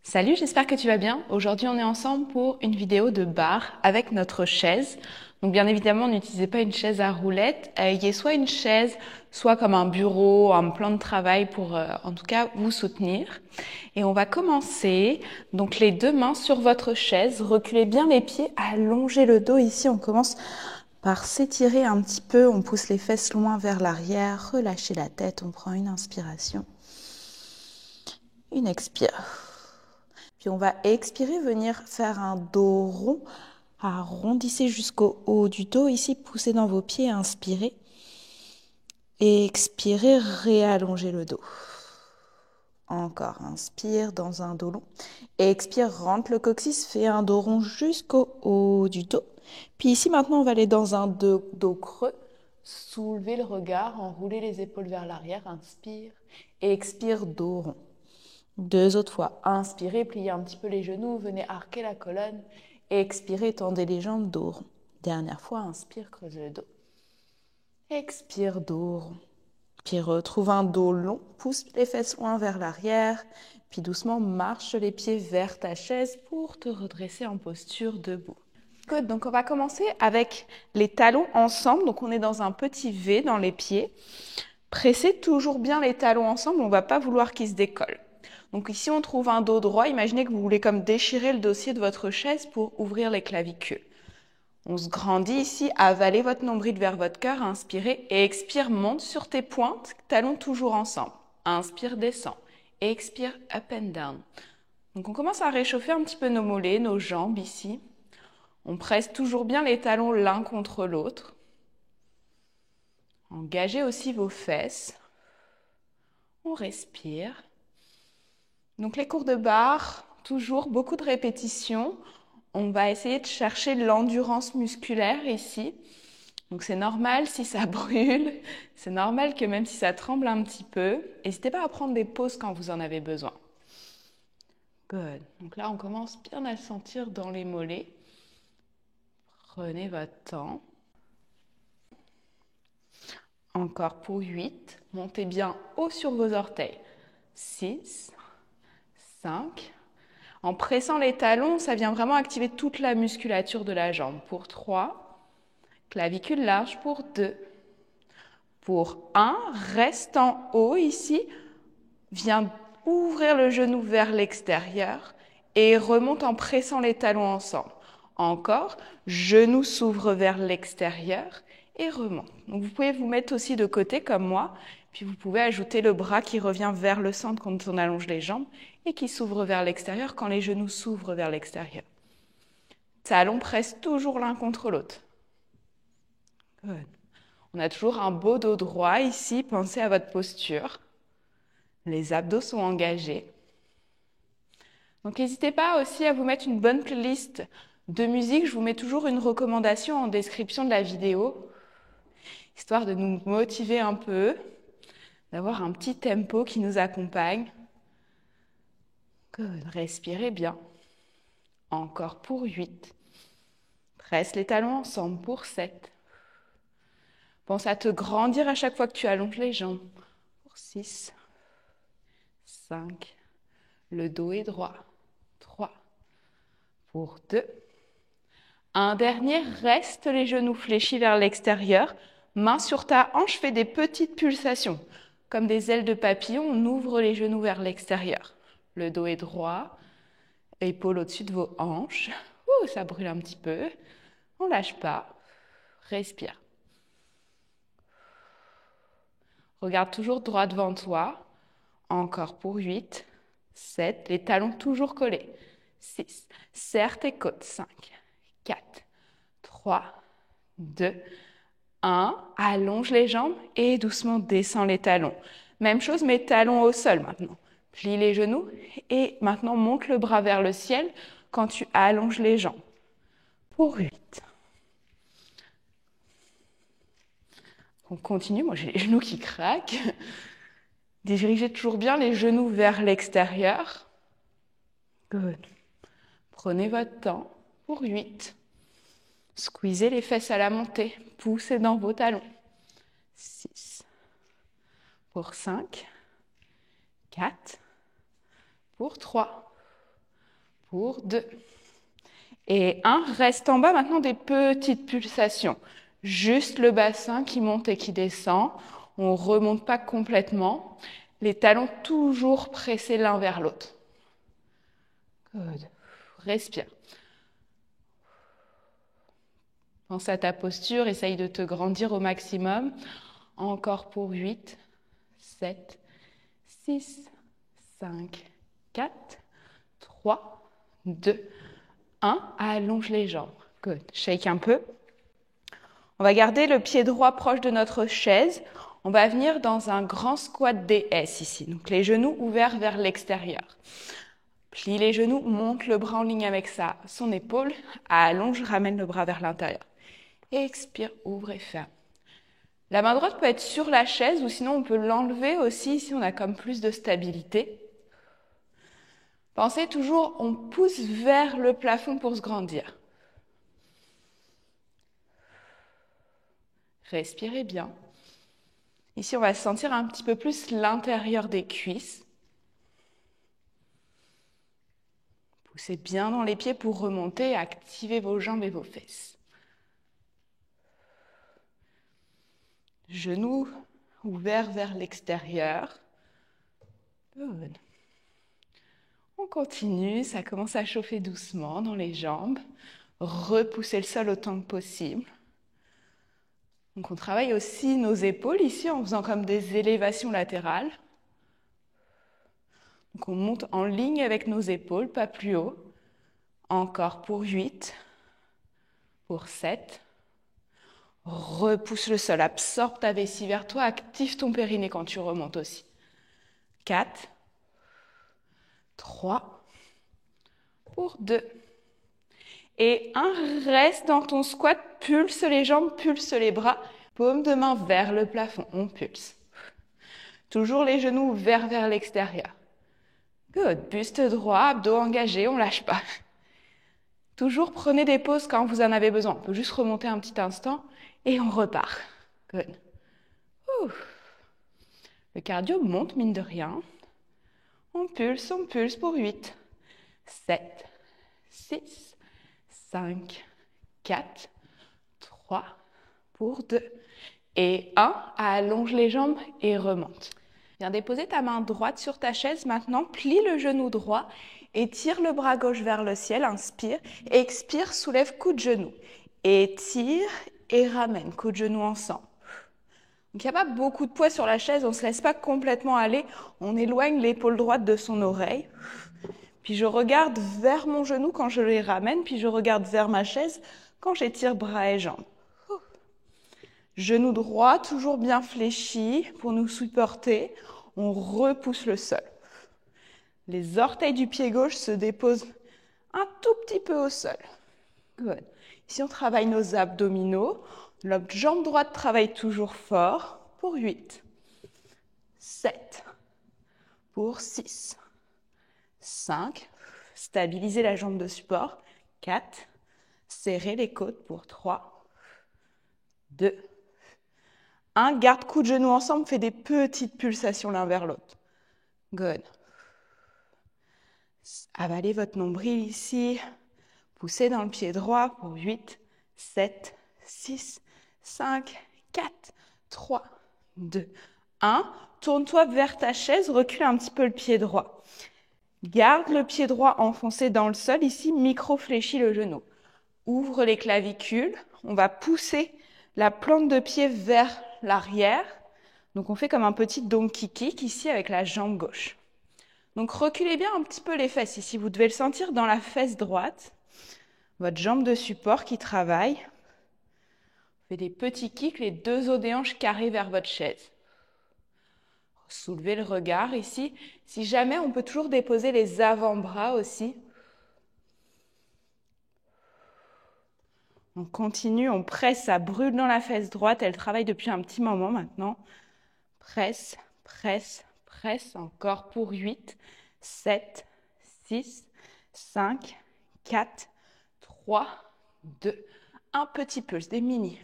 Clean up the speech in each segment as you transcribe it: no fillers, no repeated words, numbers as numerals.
Salut, j'espère que tu vas bien. Aujourd'hui, on est ensemble pour une vidéo de bar avec notre chaise. Donc, bien évidemment, n'utilisez pas une chaise à roulettes. Ayez soit une chaise, soit comme un bureau, un plan de travail pour, en tout cas, vous soutenir. Et on va commencer. Donc, les deux mains sur votre chaise. Reculez bien les pieds, allongez le dos. Ici, on commence par s'étirer un petit peu. On pousse les fesses loin vers l'arrière. Relâchez la tête. On prend une inspiration. Une expire. Puis on va expirer, venir faire un dos rond. Arrondissez jusqu'au haut du dos. Ici, poussez dans vos pieds, inspirez. Et expirez, réallongez le dos. Encore, inspire dans un dos long. Et expire, rentre le coccyx, fait un dos rond jusqu'au haut du dos. Puis ici, maintenant, on va aller dans un dos creux. Soulevez le regard, enroulez les épaules vers l'arrière, inspire. Et expire, dos rond. Deux autres fois. Inspirez, pliez un petit peu les genoux, venez arquer la colonne. Et expirez, tendez les jambes, dos rond. Dernière fois, inspire, creuse le dos. Expire, dos rond. Puis retrouve un dos long, pousse les fesses loin vers l'arrière. Puis doucement, marche les pieds vers ta chaise pour te redresser en posture debout. Good, donc on va commencer avec les talons ensemble. Donc on est dans un petit V dans les pieds. Pressez toujours bien les talons ensemble, on ne va pas vouloir qu'ils se décollent. Donc ici, on trouve un dos droit. Imaginez que vous voulez comme déchirer le dossier de votre chaise pour ouvrir les clavicules. On se grandit ici, avalez votre nombril vers votre cœur, inspirez et expire, monte sur tes pointes, talons toujours ensemble. Inspire, descend. Expire, up and down. Donc on commence à réchauffer un petit peu nos mollets, nos jambes ici. On presse toujours bien les talons l'un contre l'autre. Engagez aussi vos fesses. On respire. Donc les cours de barre, toujours beaucoup de répétitions. On va essayer de chercher l'endurance musculaire ici. Donc c'est normal si ça brûle, c'est normal que même si ça tremble un petit peu, n'hésitez pas à prendre des pauses quand vous en avez besoin. Good. Donc là, on commence bien à le sentir dans les mollets. Prenez votre temps. Encore pour 8. Montez bien haut sur vos orteils. 6, 5. En pressant les talons, ça vient vraiment activer toute la musculature de la jambe. Pour 3, clavicule large pour 2. Pour 1, reste en haut ici. Viens ouvrir le genou vers l'extérieur et remonte en pressant les talons ensemble. Encore, genou s'ouvre vers l'extérieur et remonte. Donc vous pouvez vous mettre aussi de côté comme moi, puis vous pouvez ajouter le bras qui revient vers le centre quand on allonge les jambes et qui s'ouvre vers l'extérieur quand les genoux s'ouvrent vers l'extérieur. Talons pressent toujours l'un contre l'autre. Good. On a toujours un beau dos droit ici, pensez à votre posture. Les abdos sont engagés. Donc n'hésitez pas aussi à vous mettre une bonne playlist de musique. Je vous mets toujours une recommandation en description de la vidéo, histoire de nous motiver un peu, d'avoir un petit tempo qui nous accompagne. Good. Respirez bien. Encore pour 8. Presse les talons ensemble pour 7. Pense à te grandir à chaque fois que tu allonges les jambes. Pour 6. 5. Le dos est droit. 3. Pour 2. Un dernier, reste les genoux fléchis vers l'extérieur. Main sur ta hanche, fais des petites pulsations. Comme des ailes de papillon, on ouvre les genoux vers l'extérieur. Le dos est droit. Épaules au-dessus de vos hanches. Ouh, ça brûle un petit peu. On lâche pas. Respire. Regarde toujours droit devant toi. Encore pour 8, 7. Les talons toujours collés. 6. Serre tes côtes. 5, 4, 3, 2, 1. Allonge les jambes et doucement descends les talons. Même chose, mais talons au sol maintenant. Plie les genoux et maintenant monte le bras vers le ciel quand tu allonges les jambes. Pour 8. On continue, moi j'ai les genoux qui craquent. Dirigez toujours bien les genoux vers l'extérieur. Good. Prenez votre temps pour 8. Squeezez les fesses à la montée. Poussez dans vos talons. 6. Pour 5. 4. Pour 3. pour 2. Et 1, reste en bas maintenant des petites pulsations. Juste le bassin qui monte et qui descend. On ne remonte pas complètement. Les talons toujours pressés l'un vers l'autre. Good. Respire. Pense à ta posture, essaye de te grandir au maximum. Encore pour 8, 7, 6, 5, 4, 3, 2, 1. Allonge les jambes. Good. Shake un peu. On va garder le pied droit proche de notre chaise. On va venir dans un grand squat DS ici. Donc les genoux ouverts vers l'extérieur. Plie les genoux, monte le bras en ligne avec son épaule. Allonge, ramène le bras vers l'intérieur. Expire, ouvre et ferme. La main droite peut être sur la chaise ou sinon on peut l'enlever aussi si on a comme plus de stabilité. Pensez toujours, on pousse vers le plafond pour se grandir. Respirez bien. Ici, on va sentir un petit peu plus l'intérieur des cuisses. Poussez bien dans les pieds pour remonter et activer vos jambes et vos fesses. Genoux ouverts vers l'extérieur. Good. On continue, ça commence à chauffer doucement dans les jambes. Repoussez le sol autant que possible. Donc on travaille aussi nos épaules ici en faisant comme des élévations latérales. Donc on monte en ligne avec nos épaules, pas plus haut. Encore pour 8, pour 7. Repousse le sol, absorbe ta vessie vers toi, active ton périnée quand tu remontes aussi. 4, 3, pour 2. Et 1, reste dans ton squat, pulse les jambes, pulse les bras, paume de main vers le plafond, on pulse. Toujours les genoux ouverts vers l'extérieur. Good, buste droit, abdos engagés, on ne lâche pas. Toujours prenez des pauses quand vous en avez besoin. On peut juste remonter un petit instant et on repart. Good. Le cardio monte, mine de rien. On pulse pour 8, 7, 6, 5, 4, 3, pour 2. Et 1, allonge les jambes et remonte. Viens déposer ta main droite sur ta chaise. Maintenant, plie le genou droit et tire le bras gauche vers le ciel. Inspire. Expire, soulève, coup de genou. Étire et ramène, coup de genou ensemble. Donc, il n'y a pas beaucoup de poids sur la chaise. On ne se laisse pas complètement aller. On éloigne l'épaule droite de son oreille. Puis je regarde vers mon genou quand je les ramène. Puis je regarde vers ma chaise quand j'étire bras et jambes. Genou droit, toujours bien fléchi pour nous supporter. On repousse le sol. Les orteils du pied gauche se déposent un tout petit peu au sol. Good. Ici, on travaille nos abdominaux. Notre jambe droite travaille toujours fort pour 8, 7, pour 6, 5. Stabilisez la jambe de support. 4. Serrez les côtes pour 3, 2, 1, garde coude genou ensemble, fait des petites pulsations l'un vers l'autre. Good. Avalez votre nombril ici. Poussez dans le pied droit pour 8, 7, 6, 5, 4, 3, 2, 1. Tourne-toi vers ta chaise, recule un petit peu le pied droit. Garde le pied droit enfoncé dans le sol. Ici, micro-fléchis le genou. Ouvre les clavicules. On va pousser la plante de pied vers l'arrière. Donc, on fait comme un petit donkey kick ici avec la jambe gauche. Donc, reculez bien un petit peu les fesses. Ici, vous devez le sentir dans la fesse droite. Votre jambe de support qui travaille. Faites des petits kicks, les deux os des hanches carrés vers votre chaise. Soulevez le regard ici. Si jamais, on peut toujours déposer les avant-bras aussi. On continue, on presse, ça brûle dans la fesse droite. Elle travaille depuis un petit moment maintenant. Presse, presse, presse. Encore pour 8, 7, 6, 5, 4, 3, 2, un petit pulse, des mini.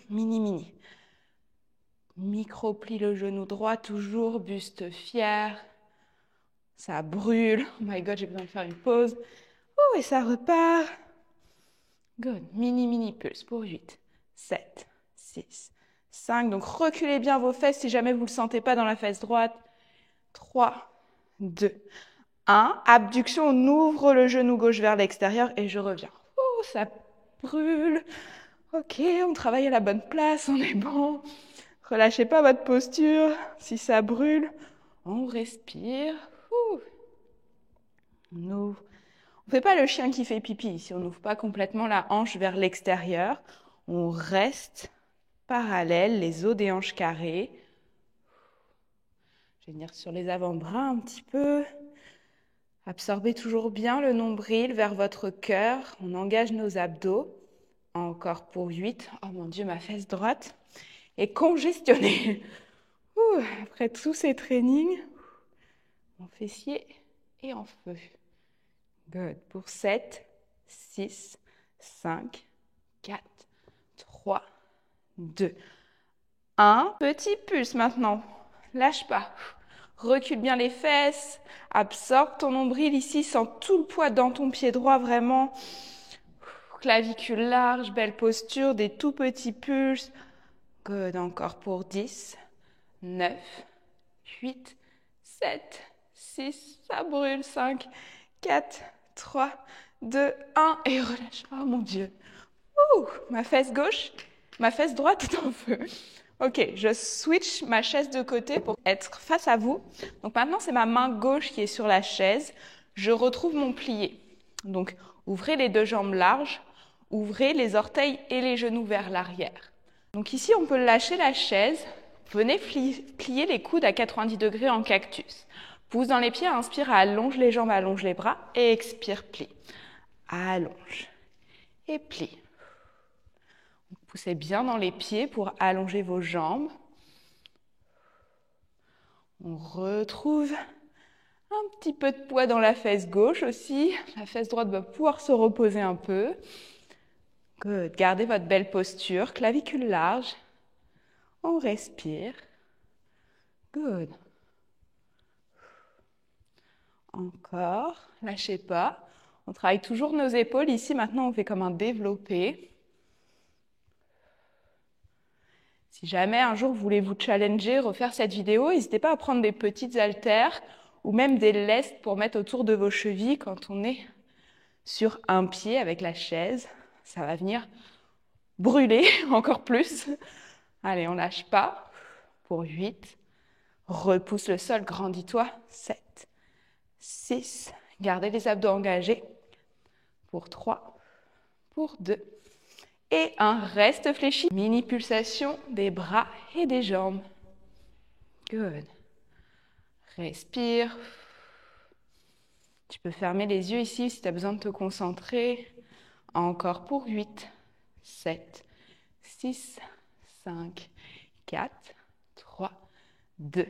Micro-plie le genou droit, toujours, buste fier. Ça brûle. Oh my God, j'ai besoin de faire une pause. Et ça repart. Good. Mini, mini pulse pour 8, 7, 6, 5. Donc, reculez bien vos fesses si jamais vous ne le sentez pas dans la fesse droite. 3, 2, 1. Abduction, on ouvre le genou gauche vers l'extérieur et je reviens. Ça brûle. Ok, on travaille à la bonne place, on est bon. Relâchez pas votre posture. Si ça brûle, on respire. On ouvre. On ne fait pas le chien qui fait pipi ici. On n'ouvre pas complètement la hanche vers l'extérieur. On reste parallèle, les os des hanches carrées. Je vais venir sur les avant-bras un petit peu. Absorbez toujours bien le nombril vers votre cœur. On engage nos abdos. Encore pour 8. Oh mon Dieu, ma fesse droite est congestionnée. Après tous ces trainings, mon fessier est en feu. Good. Pour 7, 6, 5, 4, 3, 2, 1. Petit pulse maintenant. Lâche pas. Recule bien les fesses. Absorbe ton nombril ici. Sens tout le poids dans ton pied droit vraiment. Clavicule large, belle posture, des tout petits pulses. Good. Encore pour 10, 9, 8, 7, 6. Ça brûle. 5, 4, 3, 2, 1 et relâche. Oh mon Dieu. Ma fesse gauche, ma fesse droite est en feu. Ok, je switch ma chaise de côté pour être face à vous. Donc maintenant, c'est ma main gauche qui est sur la chaise. Je retrouve mon plié. Donc, ouvrez les deux jambes larges, ouvrez les orteils et les genoux vers l'arrière. Donc ici, on peut lâcher la chaise. Venez plier les coudes à 90 degrés en cactus. Pousse dans les pieds, inspire, allonge les jambes, allonge les bras et expire, plie. Allonge et plie. Poussez bien dans les pieds pour allonger vos jambes. On retrouve un petit peu de poids dans la fesse gauche aussi. La fesse droite va pouvoir se reposer un peu. Good. Gardez votre belle posture, clavicule large. On respire. Good. Encore, lâchez pas. On travaille toujours nos épaules. Ici, maintenant, on fait comme un développé. Si jamais un jour vous voulez vous challenger, refaire cette vidéo, n'hésitez pas à prendre des petites haltères ou même des lestes pour mettre autour de vos chevilles quand on est sur un pied avec la chaise. Ça va venir brûler encore plus. Allez, on lâche pas. Pour 8. Repousse le sol, grandis-toi. 7, 6. Gardez les abdos engagés. Pour 3. Pour 2. Et 1. Reste fléchi. Mini pulsation des bras et des jambes. Good. Respire. Tu peux fermer les yeux ici si tu as besoin de te concentrer. Encore pour 8, 7, 6, 5, 4, 3, 2,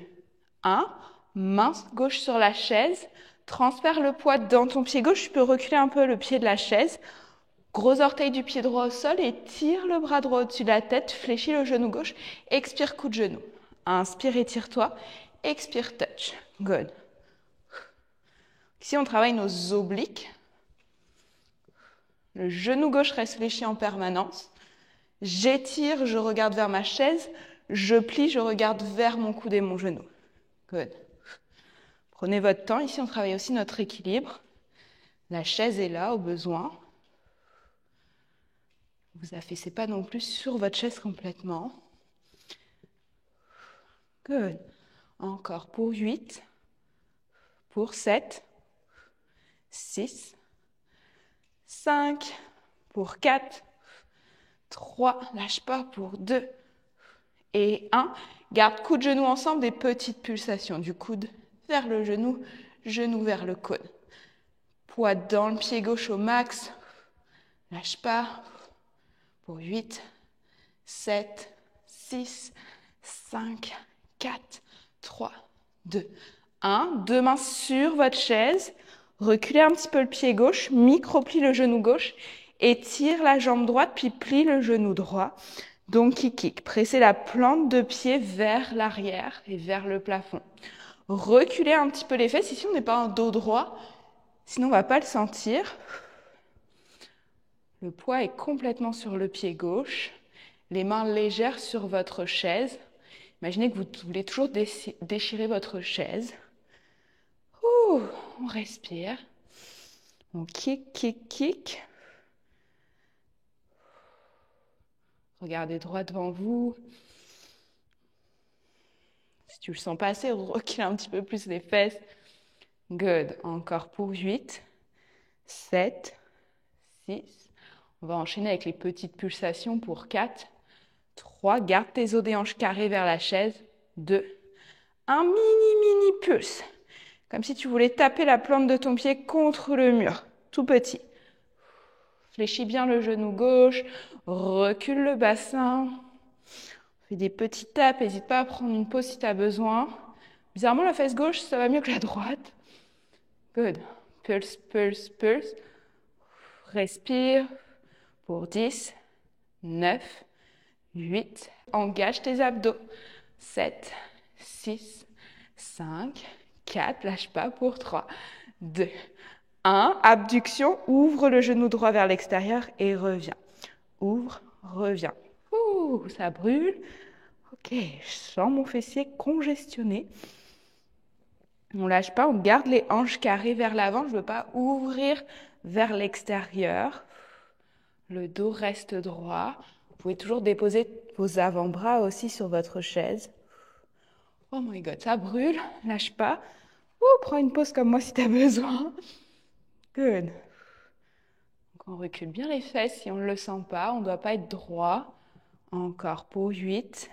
1. Main gauche sur la chaise. Transfère le poids dans ton pied gauche. Tu peux reculer un peu le pied de la chaise. Gros orteil du pied droit au sol et tire le bras droit au-dessus de la tête. Fléchis le genou gauche. Expire, coup de genou. Inspire, étire-toi. Expire, touch. Good. Ici, on travaille nos obliques. Le genou gauche reste fléchi en permanence. J'étire, je regarde vers ma chaise. Je plie, je regarde vers mon coude et mon genou. Good. Prenez votre temps. Ici, on travaille aussi notre équilibre. La chaise est là au besoin. Vous affaissez pas non plus sur votre chaise complètement. Good. Encore pour 8. Pour 7. 6. 5. Pour 4. 3. Lâche pas pour 2. Et 1. Garde coude, genou ensemble, des petites pulsations. Du coude vers le genou, genou vers le cône. Poids dans le pied gauche au max. Lâche pas. Pour 8, 7, 6, 5, 4, 3, 2, 1. Deux mains sur votre chaise. Reculez un petit peu le pied gauche. Micro-plie le genou gauche. Étire la jambe droite, puis plie le genou droit. Donkey kick. Pressez la plante de pied vers l'arrière et vers le plafond. Reculez un petit peu les fesses. Ici, on n'est pas en dos droit. Sinon, on ne va pas le sentir. Le poids est complètement sur le pied gauche. Les mains légères sur votre chaise. Imaginez que vous voulez toujours déchirer votre chaise. Ouh, on respire. On kick, kick, kick. Regardez droit devant vous. Si tu le sens pas assez, recule un petit peu plus les fesses. Good. Encore pour 8, 7, 6. On va enchaîner avec les petites pulsations pour 4, 3. Garde tes os des hanches carrées vers la chaise. 2. Un mini pulse. Comme si tu voulais taper la plante de ton pied contre le mur. Tout petit. Fléchis bien le genou gauche. Recule le bassin. Fais des petites tapes. N'hésite pas à prendre une pause si tu as besoin. Bizarrement, la fesse gauche, ça va mieux que la droite. Good. Pulse, pulse, pulse. Respire pour 10, 9, 8. Engage tes abdos. 7, 6, 5, 4. Lâche pas pour 3, 2, 1. Abduction. Ouvre le genou droit vers l'extérieur et reviens. Ouvre, reviens. Ouh, ça brûle. Ok, je sens mon fessier congestionné. On lâche pas, on garde les hanches carrées vers l'avant. Je ne veux pas ouvrir vers l'extérieur. Le dos reste droit. Vous pouvez toujours déposer vos avant-bras aussi sur votre chaise. Oh my God, ça brûle. Lâche pas. Prends une pause comme moi si tu as besoin. Good. Donc on recule bien les fesses si on ne le sent pas. On ne doit pas être droit. Encore pour 8,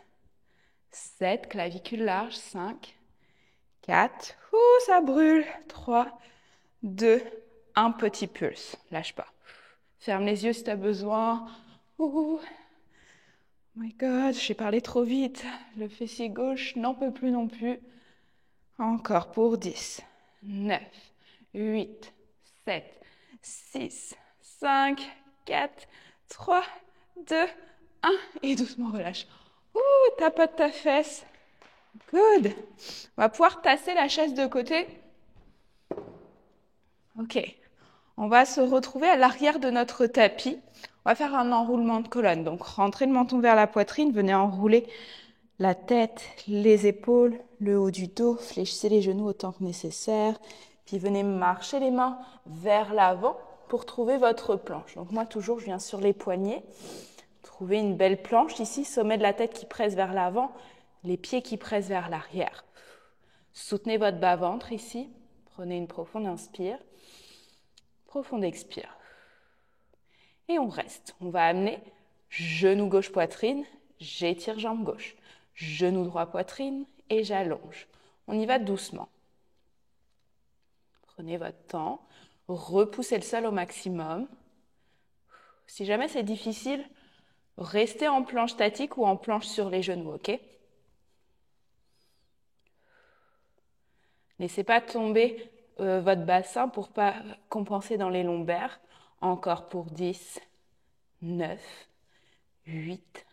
7, clavicule large, 5, 4, ça brûle, 3, 2, 1, petit pulse, lâche pas. Ferme les yeux si tu as besoin. Oh my God, j'ai parlé trop vite. Le fessier gauche n'en peut plus non plus. Encore pour 10, 9, 8, 7, 6, 5, 4, 3, 2, 1. Et doucement relâche. Tapote ta fesse. Good. On va pouvoir tasser la chaise de côté. Ok. On va se retrouver à l'arrière de notre tapis. On va faire un enroulement de colonne. Donc, rentrez le menton vers la poitrine. Venez enrouler la tête, les épaules, le haut du dos. Fléchissez les genoux autant que nécessaire. Puis, venez marcher les mains vers l'avant pour trouver votre planche. Donc, moi, toujours, je viens sur les poignets. Trouvez une belle planche ici, sommet de la tête qui presse vers l'avant, les pieds qui pressent vers l'arrière. Soutenez votre bas-ventre ici. Prenez une profonde inspire. Profonde expire. Et on reste. On va amener genou gauche poitrine, j'étire jambe gauche. Genou droit poitrine et j'allonge. On y va doucement. Prenez votre temps. Repoussez le sol au maximum. Si jamais c'est difficile, restez en planche statique ou en planche sur les genoux, ok? Laissez pas tomber votre bassin pour pas compenser dans les lombaires. Encore pour 10, 9, 8.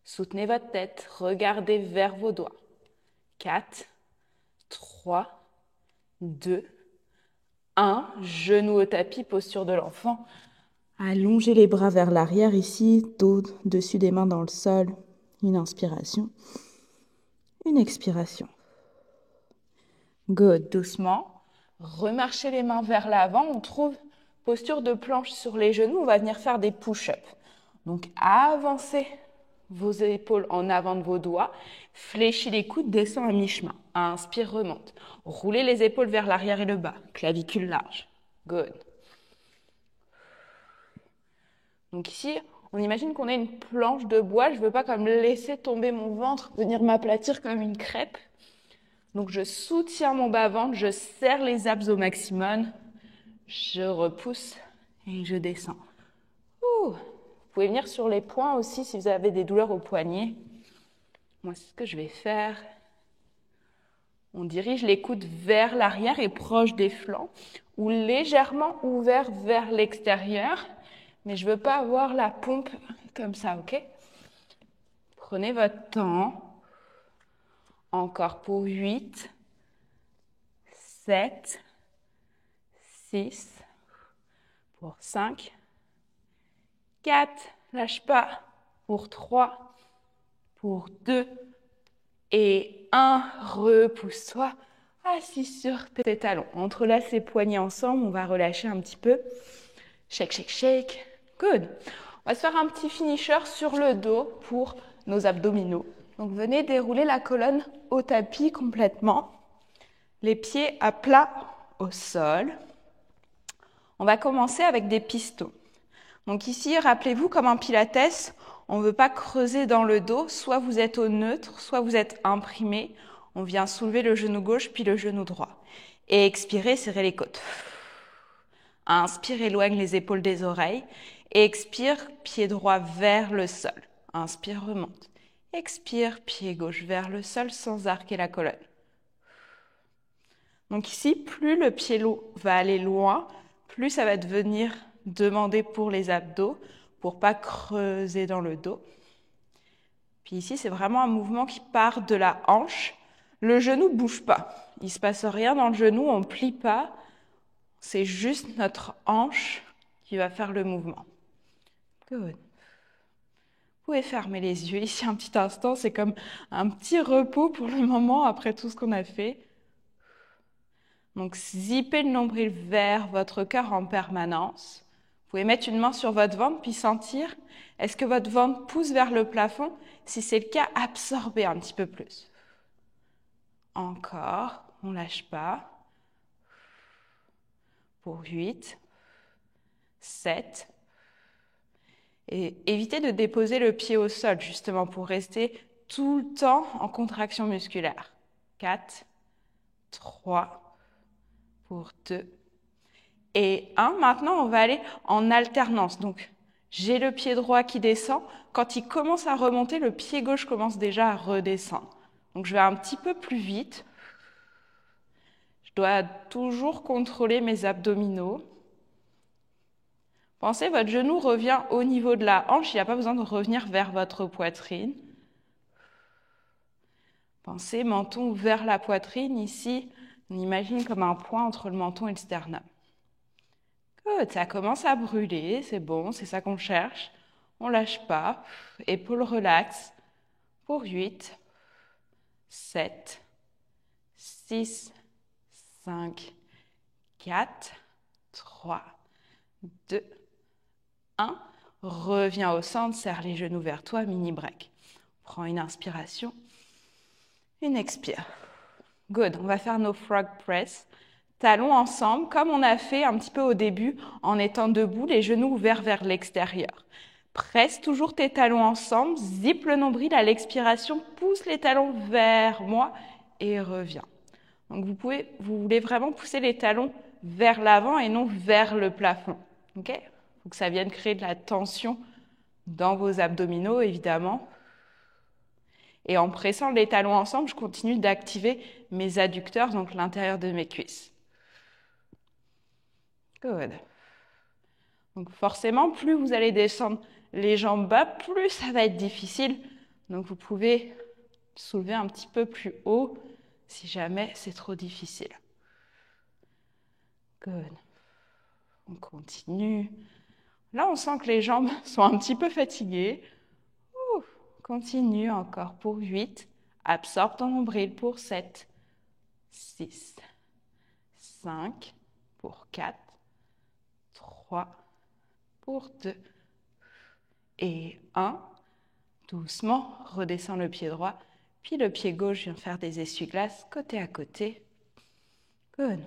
Soutenez votre tête. Regardez vers vos doigts. 4, 3, 2, 1. Genou au tapis, posture de l'enfant. Allongez les bras vers l'arrière ici, dos dessus des mains dans le sol. Une inspiration. Une expiration. Good. Doucement. Remarchez les mains vers l'avant. On trouve posture de planche sur les genoux. On va venir faire des push-ups. Donc, avancez vos épaules en avant de vos doigts. Fléchis les coudes, descends à mi-chemin. Inspire, remonte. Roulez les épaules vers l'arrière et le bas. Clavicule large. Good. Donc ici, on imagine qu'on a une planche de bois. Je ne veux pas comme laisser tomber mon ventre, venir m'aplatir comme une crêpe. Donc je soutiens mon bas-ventre, je serre les abs au maximum. Je repousse et je descends. Vous pouvez venir sur les poings aussi si vous avez des douleurs au poignet. Moi, c'est ce que je vais faire. On dirige les coudes vers l'arrière et proche des flancs ou légèrement ouverts vers l'extérieur. Mais je ne veux pas avoir la pompe comme ça, ok? Prenez votre temps. Encore pour 8, 7, 6, pour 5, 4, lâche pas, pour 3, pour 2 et 1, repousse-toi, assis sur tes talons. Entrelace les poignets ensemble, on va relâcher un petit peu. Shake, shake, shake. Good. On va se faire un petit finisher sur le dos pour nos abdominaux. Donc venez dérouler la colonne au tapis complètement. Les pieds à plat au sol. On va commencer avec des pistons. Donc ici, rappelez-vous, comme un pilates, on ne veut pas creuser dans le dos. Soit vous êtes au neutre, soit vous êtes imprimé. On vient soulever le genou gauche, puis le genou droit. Et expirez, serrez les côtes. Inspire, éloigne les épaules des oreilles. Expire, pied droit vers le sol. Inspire, remonte. Expire, pied gauche vers le sol sans arquer la colonne. Donc ici, plus le pied va aller loin, plus ça va devenir demandé pour les abdos, pour pas creuser dans le dos. Puis ici, c'est vraiment un mouvement qui part de la hanche. Le genou ne bouge pas. Il ne se passe rien dans le genou, on ne plie pas. C'est juste notre hanche qui va faire le mouvement. Good. Vous pouvez fermer les yeux ici un petit instant. C'est comme un petit repos pour le moment après tout ce qu'on a fait. Donc, zippez le nombril vers votre cœur en permanence. Vous pouvez mettre une main sur votre ventre puis sentir, est-ce que votre ventre pousse vers le plafond? Si c'est le cas, absorbez un petit peu plus. Encore, on ne lâche pas. Pour 8, 7. Et évitez de déposer le pied au sol, justement, pour rester tout le temps en contraction musculaire. 4, 3, pour 2. Et 1, maintenant, on va aller en alternance. Donc, j'ai le pied droit qui descend. Quand il commence à remonter, le pied gauche commence déjà à redescendre. Donc, je vais un petit peu plus vite. Je dois toujours contrôler mes abdominaux. Pensez, votre genou revient au niveau de la hanche. Il n'y a pas besoin de revenir vers votre poitrine. Pensez, menton vers la poitrine. Ici, on imagine comme un point entre le menton et le sternum. Good, ça commence à brûler, c'est bon, c'est ça qu'on cherche. On ne lâche pas. Épaules relax. Pour 8, 7, 6, 5, 4, 3, 2, 1. Reviens au centre, serre les genoux vers toi, mini break. Prends une inspiration, une expire. Good, on va faire nos frog press. Talons ensemble, comme on a fait un petit peu au début en étant debout, les genoux ouverts vers l'extérieur. Presse toujours tes talons ensemble, zip le nombril à l'expiration, pousse les talons vers moi et reviens. Donc vous voulez vraiment pousser les talons vers l'avant et non vers le plafond. Ok? Faut que ça vienne créer de la tension dans vos abdominaux, évidemment. Et en pressant les talons ensemble, je continue d'activer mes adducteurs, donc l'intérieur de mes cuisses. Good. Donc forcément, plus vous allez descendre les jambes bas, plus ça va être difficile. Donc vous pouvez soulever un petit peu plus haut si jamais c'est trop difficile. Good. On continue. Là, on sent que les jambes sont un petit peu fatiguées. Continue encore pour 8. Absorbe ton nombril pour 7, 6, 5, pour 4, 3, pour 2 et 1. Doucement, redescends le pied droit, puis le pied gauche vient faire des essuie-glaces côté à côté. Good.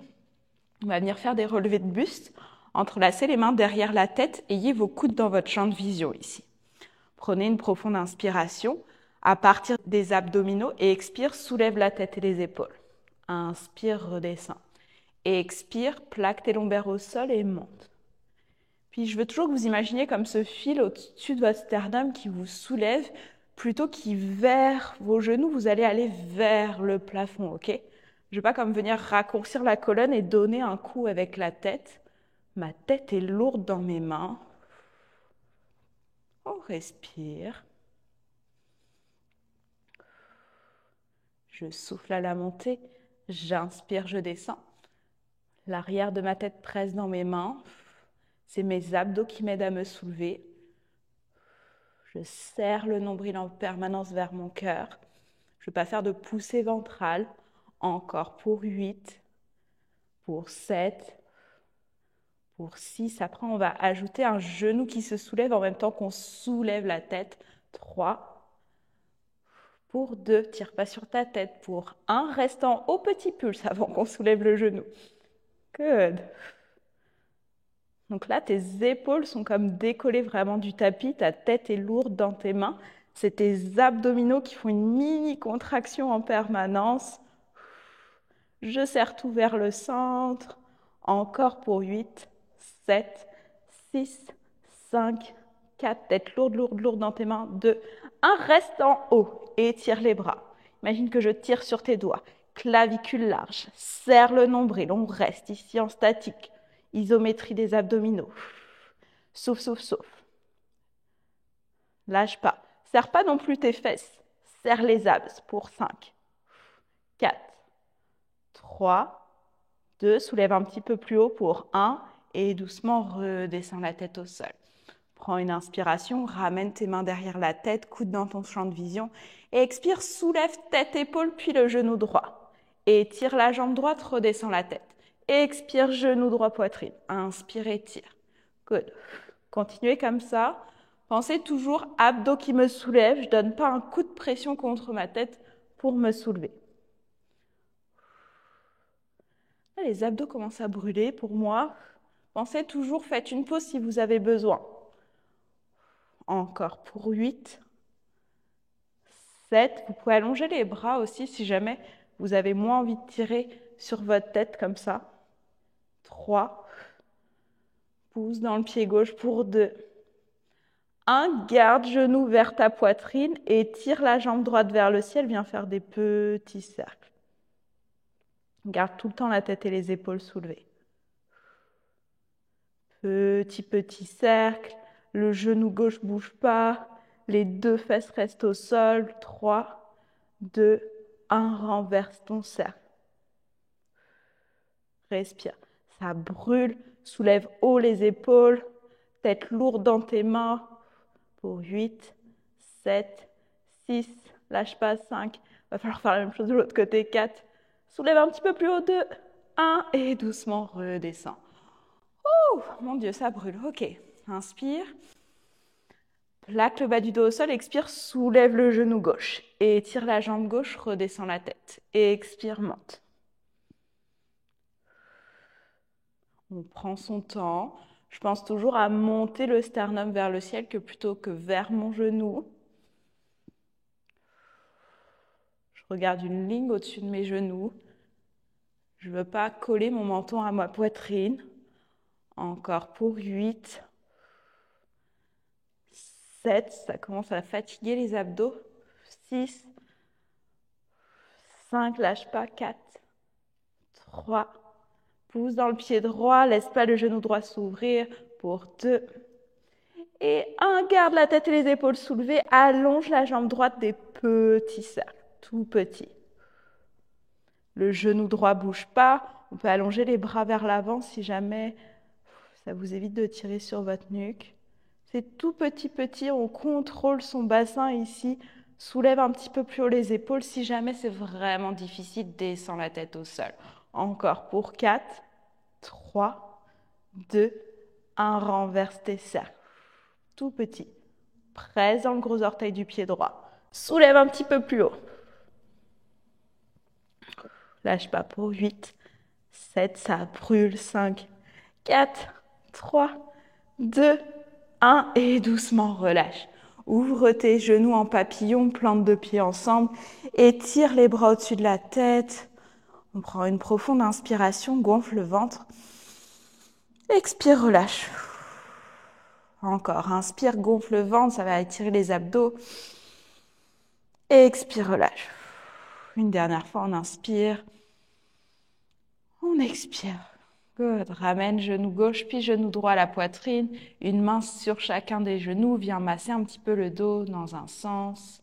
On va venir faire des relevés de buste. Entrelacez les mains derrière la tête, ayez vos coudes dans votre champ de vision ici. Prenez une profonde inspiration à partir des abdominaux et expire, soulève la tête et les épaules. Inspire, redescends. Et expire, plaque tes lombaires au sol et monte. Puis je veux toujours que vous imaginiez comme ce fil au-dessus de votre sternum qui vous soulève, plutôt qu'il vers vos genoux, vous allez aller vers le plafond, ok? Je ne veux pas comme venir raccourcir la colonne et donner un coup avec la tête. Ma tête est lourde dans mes mains. On respire. Je souffle à la montée. J'inspire, je descends. L'arrière de ma tête presse dans mes mains. C'est mes abdos qui m'aident à me soulever. Je serre le nombril en permanence vers mon cœur. Je ne vais pas faire de poussée ventrale. Encore pour 8, pour 7, pour 6. Après, on va ajouter un genou qui se soulève en même temps qu'on soulève la tête. 3, pour 2. Tire pas sur ta tête. Pour 1, restant au petit pulse avant qu'on soulève le genou. Good. Donc là, tes épaules sont comme décollées vraiment du tapis, ta tête est lourde dans tes mains. C'est tes abdominaux qui font une mini contraction en permanence. Je serre tout vers le centre. Encore pour 8, 7, 6, 5, 4. Tête lourde, lourde, lourde dans tes mains. 2, 1. Reste en haut et étire les bras. Imagine que je tire sur tes doigts. Clavicule large. Serre le nombril. On reste ici en statique. Isométrie des abdominaux. Souffle, souffle, souffle. Lâche pas. Serre pas non plus tes fesses. Serre les abs pour 5, 4, 3, 2. Soulève un petit peu plus haut pour 1. Et doucement redescends la tête au sol. Prends une inspiration. Ramène tes mains derrière la tête. Coude dans ton champ de vision. Et expire. Soulève tête, épaule, puis le genou droit. Et tire la jambe droite. Redescends la tête. Expire, genou droit, poitrine. Inspire, étire. Good. Continuez comme ça. Pensez toujours abdos qui me soulèvent. Je ne donne pas un coup de pression contre ma tête pour me soulever. Là, les abdos commencent à brûler pour moi. Pensez toujours, faites une pause si vous avez besoin. Encore pour 8, 7. Vous pouvez allonger les bras aussi si jamais vous avez moins envie de tirer sur votre tête comme ça. 3, pouce dans le pied gauche pour 2. 1, garde genou vers ta poitrine et tire la jambe droite vers le ciel. Viens faire des petits cercles. Garde tout le temps la tête et les épaules soulevées. Petit cercle. Le genou gauche ne bouge pas. Les 2 fesses restent au sol. 3, 2, 1. Renverse ton cercle. Respire. Ça brûle. Soulève haut les épaules. Tête lourde dans tes mains. Pour 8, 7, 6. Lâche pas. 5. Va falloir faire la même chose de l'autre côté. 4. Soulève un petit peu plus haut. 2, 1. Et doucement redescends. Oh, mon Dieu, ça brûle. Ok. Inspire. Plaque le bas du dos au sol. Expire. Soulève le genou gauche. Et tire la jambe gauche. Redescends la tête. Expire. Monte. On prend son temps. Je pense toujours à monter le sternum vers le ciel plutôt que vers mon genou. Je regarde une ligne au-dessus de mes genoux. Je ne veux pas coller mon menton à ma poitrine. Encore pour 8, 7. Ça commence à fatiguer les abdos. 6, 5. Lâche pas. 4, 3. Pousse dans le pied droit, laisse pas le genou droit s'ouvrir pour 2. Et 1, garde la tête et les épaules soulevées, allonge la jambe droite des petits cercles, tout petits. Le genou droit ne bouge pas, on peut allonger les bras vers l'avant si jamais ça vous évite de tirer sur votre nuque. C'est tout petit, on contrôle son bassin ici, soulève un petit peu plus haut les épaules. Si jamais c'est vraiment difficile, descends la tête au sol. Encore pour 4, 3, 2, 1. Renverse tes cercles. Tout petit. Presse dans le gros orteil du pied droit. Soulève un petit peu plus haut. Lâche pas pour 8, 7, ça brûle. 5, 4, 3, 2, 1. Et doucement relâche. Ouvre tes genoux en papillon, plante 2 pieds ensemble. Étire les bras au-dessus de la tête. On prend une profonde inspiration, gonfle le ventre. Expire, relâche. Encore, inspire, gonfle le ventre, ça va étirer les abdos. Expire, relâche. Une dernière fois, on inspire. On expire. Good. Ramène genou gauche puis genou droit à la poitrine. Une main sur chacun des genoux. Viens masser un petit peu le dos dans un sens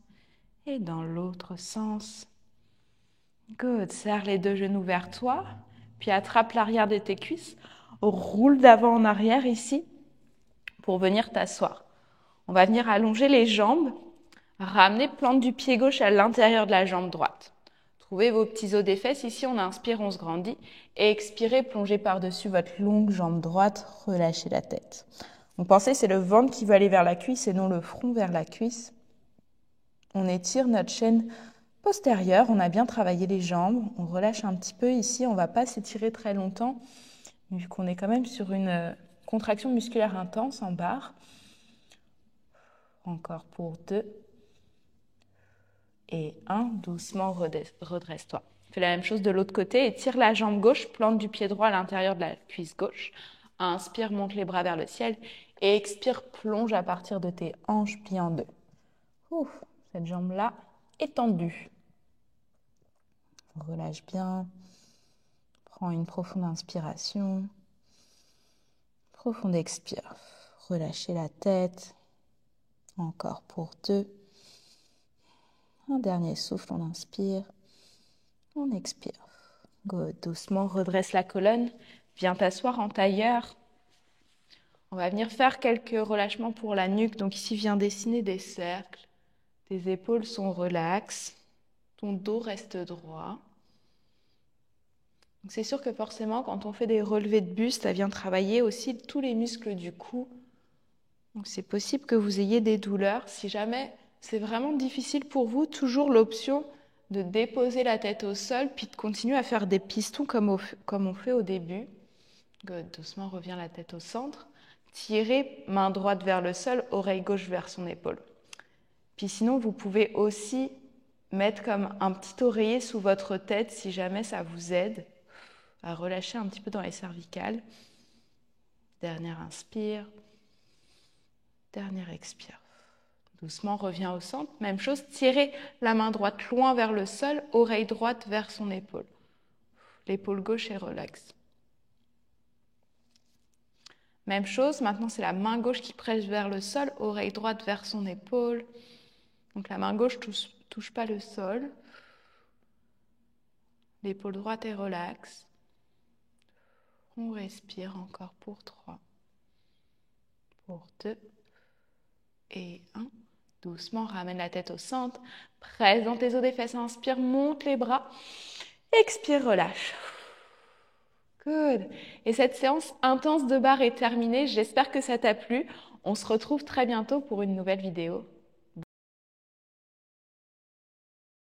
et dans l'autre sens. Good. Serre les 2 genoux vers toi. Puis attrape l'arrière de tes cuisses. Roule d'avant en arrière ici pour venir t'asseoir. On va venir allonger les jambes. Ramener plante du pied gauche à l'intérieur de la jambe droite. Trouvez vos petits os des fesses. Ici, on inspire, on se grandit. Et expirez, plongez par-dessus votre longue jambe droite. Relâchez la tête. Donc pensez, c'est le ventre qui va aller vers la cuisse et non le front vers la cuisse. On étire notre chaîne postérieure. On a bien travaillé les jambes. On relâche un petit peu ici. On ne va pas s'étirer très longtemps, vu qu'on est quand même sur une contraction musculaire intense en barre. Encore pour 2. Et 1. Doucement, redresse-toi. Fais la même chose de l'autre côté. Étire la jambe gauche. Plante du pied droit à l'intérieur de la cuisse gauche. Inspire, monte les bras vers le ciel. Et expire, plonge à partir de tes hanches, plie en 2. Ouf, cette jambe-là est tendue. Relâche bien. Prends une profonde inspiration. Profonde expire. Relâchez la tête. Encore pour 2. Un dernier souffle, on inspire. On expire. Good. Doucement, redresse la colonne. Viens t'asseoir en tailleur. On va venir faire quelques relâchements pour la nuque. Donc ici, viens dessiner des cercles. Tes épaules sont relaxes. Ton dos reste droit. C'est sûr que forcément, quand on fait des relevés de buste, ça vient travailler aussi tous les muscles du cou. Donc c'est possible que vous ayez des douleurs. Si jamais c'est vraiment difficile pour vous, toujours l'option de déposer la tête au sol, puis de continuer à faire des pistons comme on fait au début. Good. Doucement, revient la tête au centre. Tirez, main droite vers le sol, oreille gauche vers son épaule. Puis sinon, vous pouvez aussi mettre comme un petit oreiller sous votre tête si jamais ça vous aide à relâcher un petit peu dans les cervicales. Dernière inspire. Dernière expire. Doucement, reviens au centre. Même chose, tirez la main droite loin vers le sol, oreille droite vers son épaule. L'épaule gauche est relaxe. Même chose, maintenant c'est la main gauche qui presse vers le sol, oreille droite vers son épaule. Donc la main gauche touche pas le sol. L'épaule droite est relaxe. On respire encore pour 3. Pour 2. Et 1. Doucement, ramène la tête au centre. Presse dans tes os des fesses. Inspire, monte les bras. Expire, relâche. Good. Et cette séance intense de barre est terminée. J'espère que ça t'a plu. On se retrouve très bientôt pour une nouvelle vidéo.